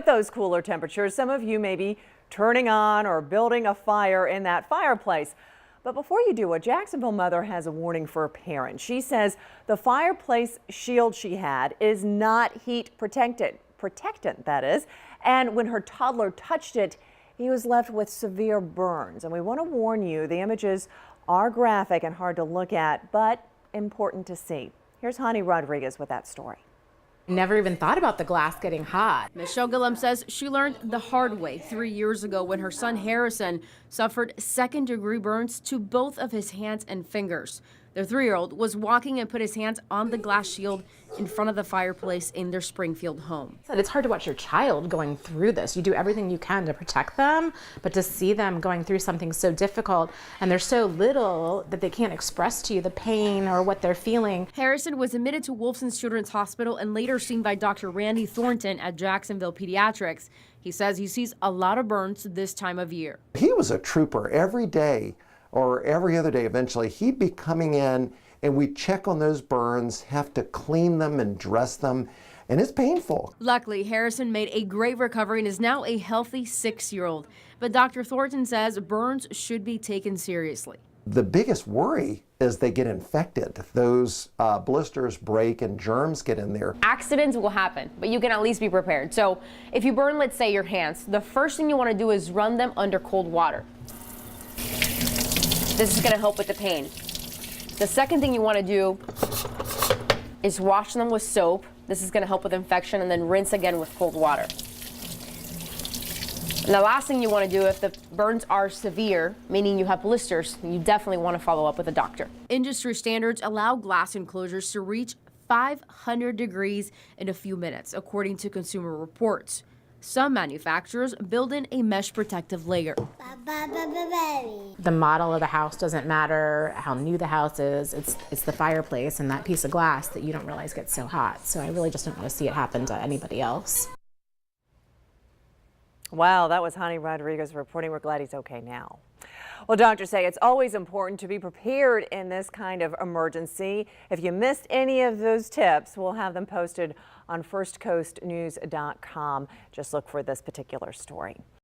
with those cooler temperatures, some of you may be turning on or building a fire in that fireplace. But before you do, a Jacksonville mother has a warning for a parent. She says the fireplace shield she had is not heat protectant, that is. And when her toddler touched it, he was left with severe burns. And we want to warn you, the images are graphic and hard to look at, but important to see. Here's Hani Rodriguez with that story. Never even thought about the glass getting hot. Ms. Shogalam says she learned the hard way 3 years ago when her son Harrison suffered second-degree burns to both of his hands and fingers. Their 3-year-old was walking and put his hands on the glass shield in front of the fireplace in their Springfield home. It's hard to watch your child going through this. You do everything you can to protect them, but to see them going through something so difficult and they're so little that they can't express to you the pain or what they're feeling. Harrison was admitted to Wolfson's Children's Hospital and later seen by Dr. Randy Thornton at Jacksonville Pediatrics. He says he sees a lot of burns this time of year. He was a trooper every day, or every other day eventually. He'd be coming in and we'd check on those burns, have to clean them and dress them, and it's painful. Luckily, Harrison made a great recovery and is now a healthy 6-year-old. But Dr. Thornton says burns should be taken seriously. The biggest worry is they get infected. Those blisters break and germs get in there. Accidents will happen, but you can at least be prepared. So if you burn, let's say, your hands, the first thing you want to do is run them under cold water. This is going to help with the pain. The second thing you want to do is wash them with soap. This is going to help with infection, and then rinse again with cold water. And the last thing you want to do, if the burns are severe, meaning you have blisters, you definitely want to follow up with a doctor. Industry standards allow glass enclosures to reach 500 degrees in a few minutes, according to Consumer Reports. Some manufacturers build in a mesh protective layer. The model of the house doesn't matter, how new the house is, it's the fireplace and that piece of glass that you don't realize gets so hot. So I really just don't want to see it happen to anybody else. Wow, that was Hani Rodriguez reporting. We're glad he's okay now. Well, doctors say it's always important to be prepared in this kind of emergency. If you missed any of those tips, we'll have them posted on firstcoastnews.com. Just look for this particular story.